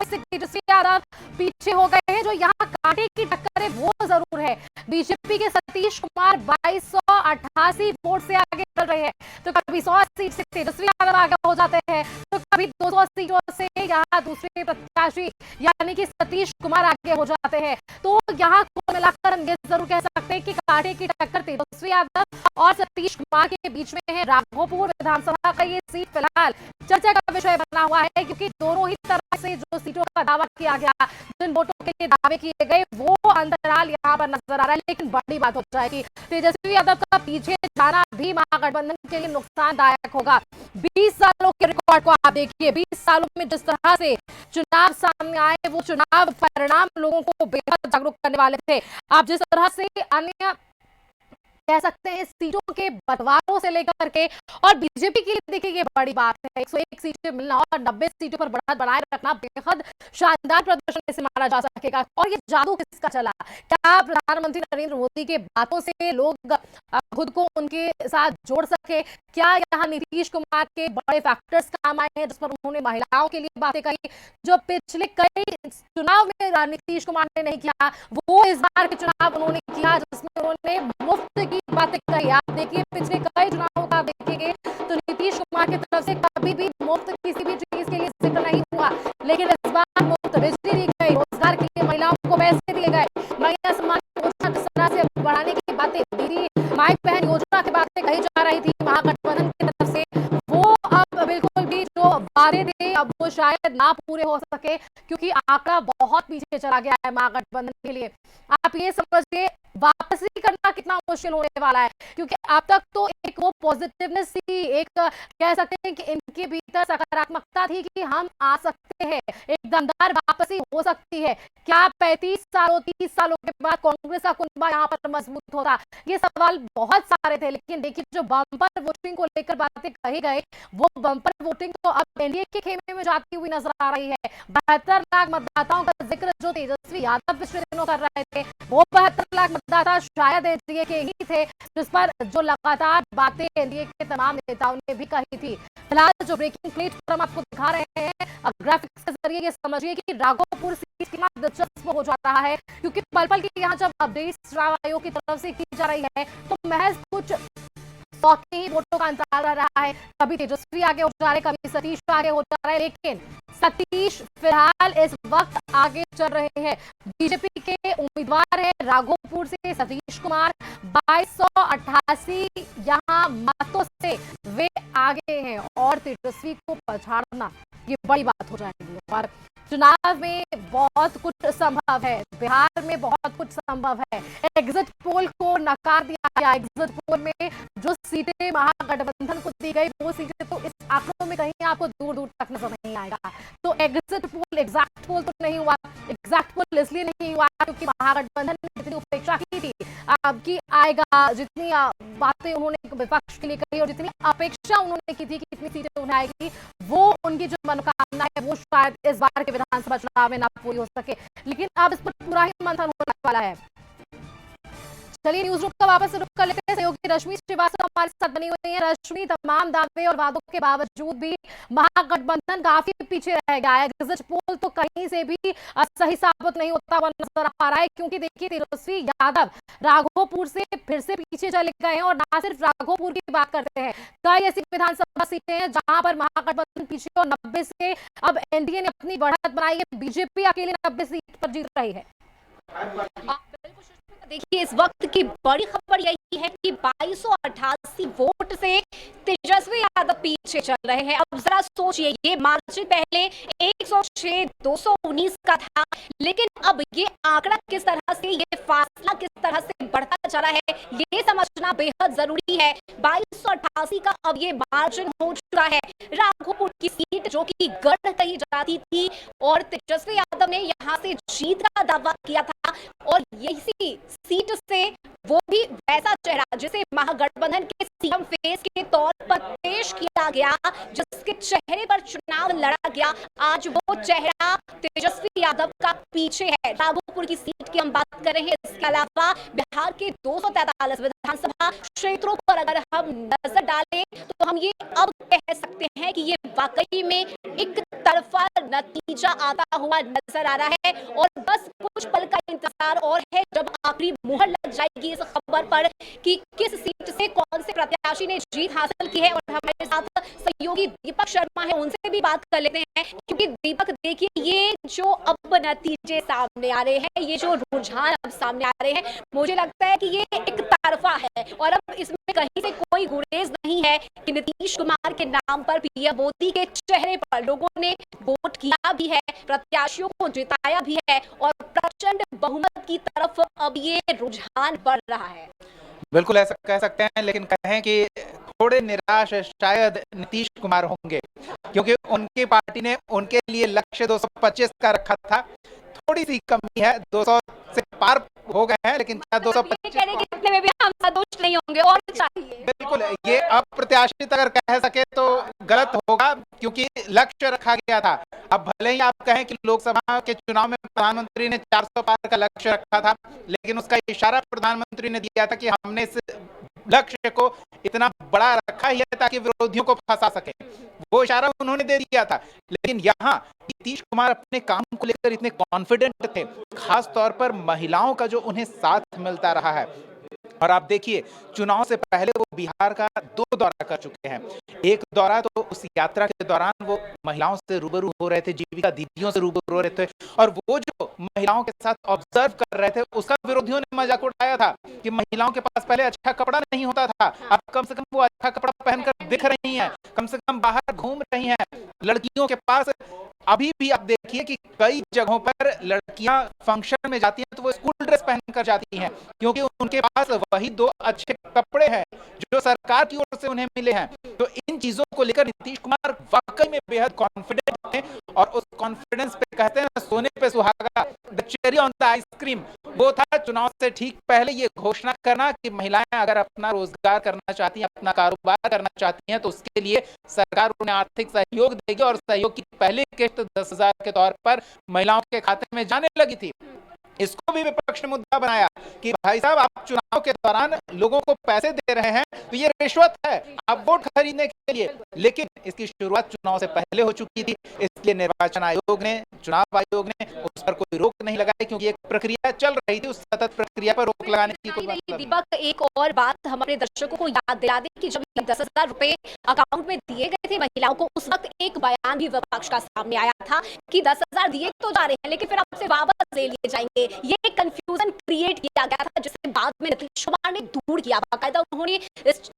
से तेजस्वी यादव पीछे हो गए हैं। जो यहाँ कांटे की टक्कर है वो जरूर है। बीजेपी के सतीश कुमार 2288 वोट से आगे चल रहे हैं, तो कभी 100 सीट से तेजस्वी यादव आगे हो जाते हैं, तो कभी 200 सीटों से यहाँ दूसरे प्रत्याशी यानी कि सतीश कुमार आगे हो जाते हैं। तो यहाँ कुल मिलाकर हम ये जरूर कह सकते हैं कि कांटे की टक्कर तेजस्वी यादव और सतीश कुमार के बीच में है। राघोपुर विधानसभा का ये सीट फिलहाल चर्चा का विषय बना हुआ है, क्योंकि दोनों ही तरह से जो सीटों का दावा किया गया, जिन वोटों के लिए दावे किए गए, वो अंतराल यहाँ पर नजर आ रहा है। लेकिन बड़ी बात हो जाएगी, तेजस्वी यादव का पीछे जाना भी महागठबंधन के लिए नुकसानदायक होगा। 20 सालों के रिकॉर्ड को आप देखिए, 20 सालों में जिस तरह से चुनाव सामने आए, वो चुनाव परिणाम लोगों को बेहद जागरूक करने वाले थे। आप जिस तरह से अन्य कह सकते हैं सीटों के बंटवारों से लेकर के, और बीजेपी के लिए देखिए ये बड़ी बात है, 101 सीटें मिलना और 90 सीटों पर बढ़त बनाए रखना बेहद शानदार प्रदर्शन इसे माना जा सकेगा। और ये जादू किसका चला? क्या प्रधानमंत्री नरेंद्र मोदी के बातों से लोग खुद को उनके साथ जोड़ सके? क्या यहाँ नीतीश कुमार के बड़े फैक्टर्स काम आए हैं, जिस पर उन्होंने महिलाओं के लिए बातें कही, जो पिछले कई चुनाव में नीतीश कुमार ने नहीं किया, वो इस बार के चुनाव उन्होंने किया, जिसमें उन्होंने मुफ्त की बातें कही। आप देखिए पिछले कई चुनावों का देखेंगे तो नीतीश कुमार की तरफ से कभी भी मुफ्त किसी भी चीज के लिए जिक्र नहीं हुआ, लेकिन इस बार मुफ्त बिजली दी गई, रोजगार के लिए महिलाओं को पैसे दिए गए, महिला सम्मान योजना किस तरह से बढ़ाने की बातें, दीदी माई बहन योजना की बातें कही जा रही थी महागठबंधन की तरफ से, वो अब बिल्कुल भी जो वादे थे अब वो शायद ना पूरे हो सके, क्योंकि आंकड़ा बहुत पीछे चला गया है महागठबंधन के लिए। आप ये समझिए वापसी करना कितना मुश्किल होने वाला है, क्योंकि अब तक तो एक वो पॉजिटिवनेस थी, एक कह सकते हैं कि इनके भीतर सकारात्मकता थी कि हम आ सकते हैं, एक दमदार वापसी हो सकती है। क्या 35 सालों 30 सालों के बाद कांग्रेस का कुनबा यहाँ पर मजबूत होता? ये सवाल बहुत सारे थे, लेकिन देखिए जो बम्पर वोटिंग को लेकर बातें कही गई, वो बम्पर वोटिंग तो अब एनडीए के खेमे में जाती हुई नजर आ रही है। 72 लाख मतदाताओं का जिक्र जो तेजस्वी यादव पिछले दिनों कर रहे थे, वो 72 लाख मतदाता शायद एनडीए के ही थे, जिस पर जो लगातार बातें एनडीए के तमाम नेताओं ने भी कही थी। फिलहाल जो ब्रेकिंग प्लेट पर हम आपको दिखा रहे हैं ग्राफिक्स के जरिए, ये समझिए कि राघोपुर सीट कितना दिलचस्प हो जाता है, क्योंकि पल पल की यहाँ जब अपडेट चुनाव आयोग की तरफ से की जा रही है, तो महज कुछ 100 के ही वोटों का अंतर रह रहा है। कभी तेजस्वी आगे हो जा रहे, कभी सतीश आगे हो जा रहा है, लेकिन सतीश फिलहाल इस वक्त आगे चल रहे हैं। बीजेपी के उम्मीदवार है राघोपुर से सतीश कुमार, 2288 यहाँ मतों से वे आगे हैं, और तेजस्वी को पछाड़ना ये बड़ी बात हो जाएगी। और चुनाव में बहुत कुछ संभव है, बिहार में बहुत कुछ संभव है। एग्जिट पोल को नकार दिया गया, एग्जिट पोल में जो सीटें महागठबंधन को दी गई, वो सीटें तो इस आंकड़ों में कहीं आपको दूर दूर तक नजर नहीं आएगा। तो एग्जिट पोल एग्जैक्ट पोल तो नहीं हुआ, एग्जैक्ट पोल इसलिए नहीं हुआ क्योंकि महागठबंधन ने जितनी उपेक्षा की थी अब की आएगा, जितनी बातें उन्होंने विपक्ष के लिए कही और जितनी अपेक्षा उन्होंने की थी कि कितनी सीटें उन्हें आएगी, वो उनकी जो मनोकामना है वो शायद इस बार के विधानसभा चुनाव में ना पूरी हो सके। लेकिन अब इस पर पूरा ही मंथन होने वाला है। चलिए न्यूज रूम का वापस रुख कर लेते हैं। सहयोगी रश्मि श्रीवास्तव हमारे साथ बनी हुई है। रश्मि, तमाम दावे और वादों के बावजूद भी महागठबंधन काफी पीछे रह गया है। एग्जिट पोल तो कहीं से भी सही साबित नहीं होता हुआ नजर आ रहा है, क्योंकि देखिए तेजस्वी यादव राघोपुर से फिर से पीछे चले गए हैं, और ना सिर्फ राघोपुर की बात करते हैं, कई ऐसी विधानसभा सीटें हैं जहां पर महागठबंधन पीछे, और 90 से अब एनडीए ने अपनी बढ़त बनाई है। बीजेपी अकेले 90 सीट पर जीत रही है। देखिए इस वक्त की बड़ी खबर यही है कि 2288 वोट से तेजस्वी यादव पीछे चल रहे हैं। अब जरा सोचिए, ये मार्जिन पहले 106 219 का था, लेकिन अब ये आंकड़ा किस तरह से, ये फासला किस तरह से बढ़ता चला है, ये समझना बेहद जरूरी है। 2288 का अब ये मार्जिन हो चुका है। राघोपुर की सीट जो कि गढ़ कही जाती थी, और तेजस्वी यादव ने यहाँ से जीत का दावा किया था, और यही सीट से वो भी वैसा चेहरा जिसे महागठबंधन के सीएम फेस के तौर पर पेश किया गया, जिसके चेहरे पर चुनाव लड़ा गया, आज वो चेहरा तेजस्वी यादव का पीछे है। राघोपुर की सीट की हम बात कर रहे हैं। इसके अलावा बिहार के 243 विधानसभा क्षेत्रों पर अगर हम नजर डालें तो हम ये अब कह सकते हैं कि ये वाकई में एक तरफा नतीजा आता हुआ नजर आ रहा है और बस कुछ पल का इंतजार और है जब आखिरी मुहर लग जाएगी इस खबर पर कि किस सीट से कौन से प्रत्याशी ने जीत हासिल की है। और हमारे साथ सहयोगी दीपक शर्मा है, उनसे भी बात कर लेते हैं, क्योंकि दीपक देखिए ये जो अब नतीजे सामने आ रहे हैं, ये जो रुझान अब सामने आ रहे हैं, मुझे लगता है कि ये एक तरफा है और अब इसमें कहीं से कोई गुरेज नहीं है कि नीतीश कुमार के नाम पर पीएम मोदी के चेहरे पर लोगों ने वोट किया भी है, प्रत्याशियों को जिताया भी है और प्रचंड बहुमत की तरफ अब ये रुझान बढ़ रहा है। बिल्कुल ऐसा कह सकते हैं, लेकिन कहें कि थोड़े निराश शायद नीतीश कुमार होंगे, क्योंकि उनकी पार्टी ने उनके लिए लक्ष्य 225 का रखा था। थोड़ी सी कमी है, 200 से पार हो गए हैं, लेकिन क्या 225 कितने में भी हम संतुष्ट नहीं होंगे और चाहिए। बिल्कुल ये अप्रत्याशित अगर कह सके तो गलत होगा, क्योंकि लक्ष्य रखा गया था। अब भले ही आप कहें कि लोकसभा के चुनाव में प्रधानमंत्री ने 400 पार का लक्ष्य रखा था, लेकिन उसका इशारा प्रधानमंत्री ने दिया था कि हमने इस लक्ष्य को इतना बड़ा रखा ही है ताकि विरोधियों को फंसा सके। वो इशारा उन्होंने दे दिया था, लेकिन यहाँ नीतीश कुमार अपने काम को लेकर इतने कॉन्फिडेंट थे, खास तौर पर महिलाओं का जो उन्हें साथ मिलता रहा है। और आप देखिए, चुनाव से पहले वो बिहार का 2 दौरा कर चुके हैं। एक दौरा तो उस यात्रा के दौरान वो महिलाओं से रूबरू हो रहे थे, जीविका दीदियों से रूबरू हो रहे थे, और वो जो महिलाओं के साथ ऑब्जर्व कर रहे थे उसका विरोधियों ने मजाक उड़ाया था कि महिलाओं के पास पहले अच्छा कपड़ा नहीं होता था, अब कम से कम वो अच्छा कपड़ा पहनकर दिख रही हैं, कम से कम बाहर घूम रही हैं। लड़कियों के पास अभी भी आप देखिए कि कई जगहों पर लड़कियां फंक्शन में जाती हैं तो वो स्कूल ड्रेस पहनकर जाती हैं, क्योंकि उनके पास वही 2 अच्छे कपड़े हैं जो सरकार की ओर से उन्हें मिले हैं। तो इन चीजों को लेकर नीतीश कुमार वाकई में बेहद कॉन्फिडेंट हैं, और उस कॉन्फिडेंस पे कहते हैं सोने पे सुहागा, the cherry on the ice cream, वो था चुनाव से ठीक पहले ये घोषणा करना कि महिलाएं अगर अपना रोजगार करना चाहती हैं, अपना कारोबार करना चाहती हैं, तो उसके लिए सरकार उन्हें आर्थिक सहयोग देगी, और सहयोग की पहली किस्त 10,000 के तौर पर महिलाओं के खाते में जाने लगी थी। इसको भी विपक्ष ने मुद्दा बनाया कि भाई साहब, आप चुनाव के दौरान लोगों को पैसे दे रहे हैं तो ये रिश्वत है, आप वोट खरीदने के लिए। लेकिन इसकी शुरुआत चुनाव से पहले हो चुकी थी, इसलिए निर्वाचन आयोग ने, चुनाव आयोग ने उस पर कोई रोक नहीं लगाई, क्योंकि एक प्रक्रिया चल रही थी, उस सतत प्रक्रिया पर रोक लगाने की कोई मतलब नहीं। दीपक, एक और बात हम अपने दर्शकों को याद दिला दें कि जब 10,000 रुपए अकाउंट में दिए गए थे महिलाओं को, उस वक्त एक बयान भी विपक्ष का सामने आया था कि 10,000 दिए तो जा रहे हैं, लेकिन फिर आपसे वापस ले लिए जाएंगे। ये कंफ्यूजन क्रिएट किया गया था, जिसे बाद में नीतीश कुमार ने दूर किया। बाकायदा उन्होंने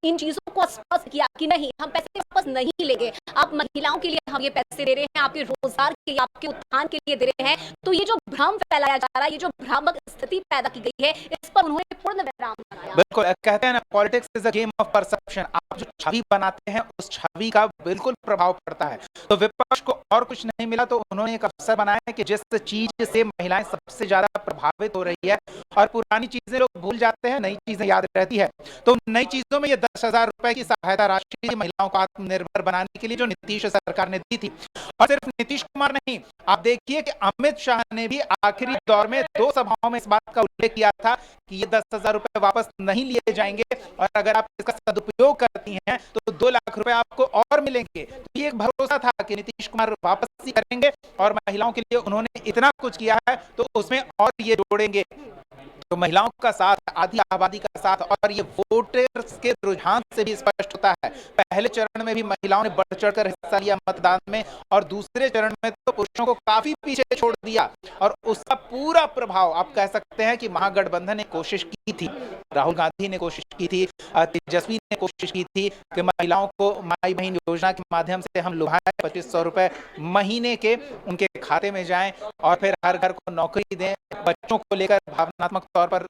इन चीजों को स्पष्ट किया कि नहीं, हम पैसे वापस नहीं लेंगे, आप महिलाओं के लिए हम ये पैसे दे रहे हैं, आपके रोजगार के लिए, आपके उत्थान के लिए दे रहे हैं। तो ये जो भ्रम फैलाया जा रहा है, ये जो भ्रामक स्थिति पैदा की गई है, इस पर उन्होंने पूर्ण विराम लगाया। बिल्कुल, कहते हैं ना, politics is a game of perception. आप जो छवि बनाते हैं उस छवि का बिल्कुल प्रभाव पड़ता है। तो विपक्ष को और कुछ नहीं मिला, तो उन्होंने एक अवसर बनाया कि जिस चीज से महिलाएं सबसे ज्यादा प्रभावित हो रही है, और पुरानी चीजें लोग भूल जाते हैं, नई चीजें याद रहती है, तो नई चीजों में ये 10,000 रुपए की सहायता राशि महिलाओं को आत्मनिर्भर बनाने के लिए जो नीतीश सरकार ने दी थी। और सिर्फ नीतीश कुमार नहीं, आप देखिए कि अमित शाह ने भी आखिरी दौर में 2 सभाओं में इस बात का उल्लेख किया था कि ये 10,000 रुपए वापस नहीं लिए जाएंगे, और अगर आप इसका सदुपयोग करती हैं तो 2 लाख रुपए आपको और मिलेंगे। तो ये एक भरोसा था कि नीतीश कुमार वापस ही करेंगे, और महिलाओं के लिए उन्होंने इतना कुछ किया है तो उसमें और ये जोड़ेंगे। तो महिलाओं का साथ, आधी आबादी का साथ, और ये वोटर्स के रुझान से भी स्पष्ट होता है। पहले चरण में भी महिलाओं ने बढ़ चढ़कर हिस्सा लिया मतदान में, और दूसरे चरण में तो पुरुषों को काफी पीछे छोड़ दिया, और उसका पूरा प्रभाव आप कह सकते हैं कि महागठबंधन ने कोशिश की थी, राहुल गांधी ने कोशिश की थी, तेजस्वी ने कोशिश की थी कि महिलाओं को माई बहन योजना के माध्यम से हम लुभाएं, 2500 रुपए महीने के उनके खाते में जाएं, और फिर हर घर को नौकरी दें। बच्चों को लेकर भावनात्मक तौर पर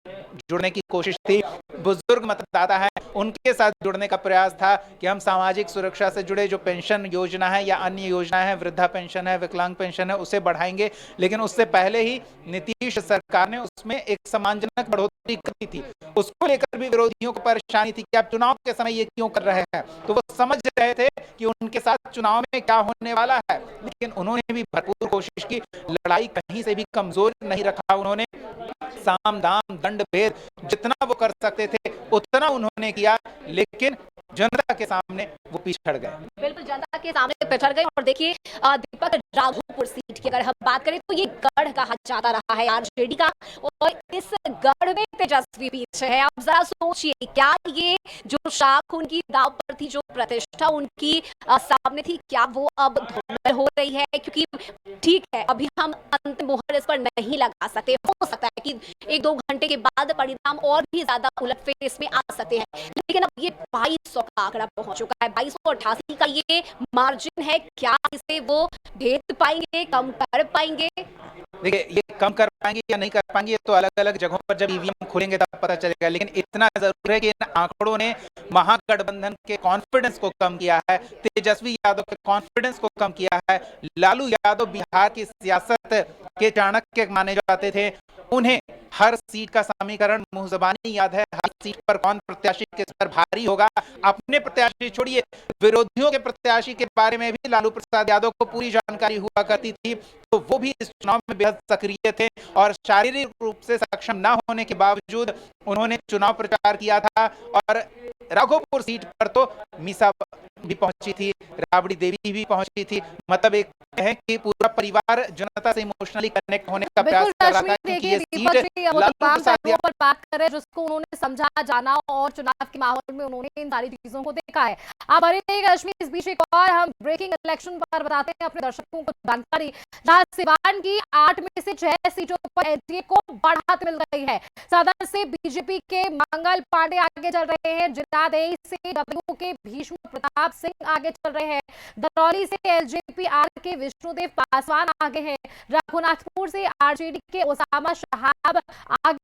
जुड़ने की कोशिश थी। बुजुर्ग मतदाता हैं, उनके साथ जुड़ने का प्रयास था कि हम सामाजिक सुरक्षा से जुड़े जो पेंशन योजना है या अन्य योजना है, वृद्धा पेंशन है, विकलांग पेंशन है, उसे बढ़ाएंगे। लेकिन उससे पहले ही नीतीश सरकार ने उसमें एक सम्मानजनक बढ़ोतरी बढ़ोतरी करनी थी, उसको लेकर भी विरोधियों को परेशानी थी कि आप चुनाव के समय ये क्यों कर रहे हैं। तो वो समझ रहे थे कि उनके साथ चुनाव में क्या होने वाला है, लेकिन उन्होंने भी भरपूर कोशिश की, लड़ाई कहीं से भी कमजोर नहीं रखा। उन्होंने साम दाम दंड भेद जितना वो कर सकते थे उतना उन्होंने किया, लेकिन जनता के सामने वो पिछड़ गए। बिल्कुल जनता के सामने पिछड़ गए। और देखिए दीपक, राघोपुर सीट की अगर हम बात करें तो ये गढ़ कहा जाता रहा है आरजेडी का, और इस गढ़ में तेजस्वी पीछे है। आप जरा सोचिए, क्या ये जो शाख उनकी दाव पर थी, जो प्रतिष्ठा उनकी सामने थी, क्या वो अब धूमिल हो रही है? क्योंकि ठीक है, अभी हम अंतिम मुहर इस पर नहीं लगा सकते, हो सकता है कि 1-2 घंटे के बाद परिणाम और भी ज्यादा उलटफेर इसमें आ सकते हैं, लेकिन अब ये 2200 का आंकड़ा पहुंच चुका है। 2288 का ये मार्जिन है, क्या इसे वो भेद पाएंगे, कम कर पाएंगे? देखिए, ये कम कर पाएंगे या नहीं कर पाएंगे, ये तो अलग अलग जगहों पर जब ईवीएम खुलेंगे तब पता चलेगा, लेकिन इतना जरूर है कि इन आंकड़ों ने महागठबंधन के कॉन्फिडेंस को कम किया है, तेजस्वी यादव के कॉन्फिडेंस को कम किया है। लालू यादव बिहार की सियासत के चाणक्य माने जाते थे, उन्हें हर सीट का समीकरण मुंह ज़बानी याद है, हर सीट पर कौन प्रत्याशी किस पर भारी होगा। अपने प्रत्याशी छोड़िए, विरोधियों के प्रत्याशी के बारे में भी लालू प्रसाद यादव को पूरी जानकारी हुआ करती थी, तो वो भी इस चुनाव में बेहद सक्रिय थे और शारीरिक रूप से सक्षम न होने के बावजूद उन्होंने चुनाव प्रचार किया था। और राघोपुर सीट पर तो मीसा भी पहुंची थी, राबड़ी देवी भी पहुंची थी, मतलब एक है कि पूरा परिवार जनता से इमोशनली कनेक्ट होने का प्रयास कर रहा था, क्योंकि ये सीट लालू प्रसाद पर बात कर रहे हैं जिसको उन्होंने समझा, जाना और चुनाव के माहौल में उन्होंने इन सारी चीजों को देखा है। आप बने रहिए कश्मीर, इस बीच एक और हम ब्रेकिंग इलेक्शन पर बताते हैं अपने दर्शकों को जानकारी, जहां सिवान की 8 में से 6 सीटों पर एनडीए को बढ़त मिल रही है। सदर से बीजेपी के मंगल पांडे आगे चल रहे हैं, जिलादेई से डब्ल्यू के भीष्म प्रताप सिंह आगे चल रहे हैं, दरौली से एलजेपी आर के विष्णुदेव पासवान आगे हैं, रघुनाथपुर से आरजेडी के ओसामा शहाब आगे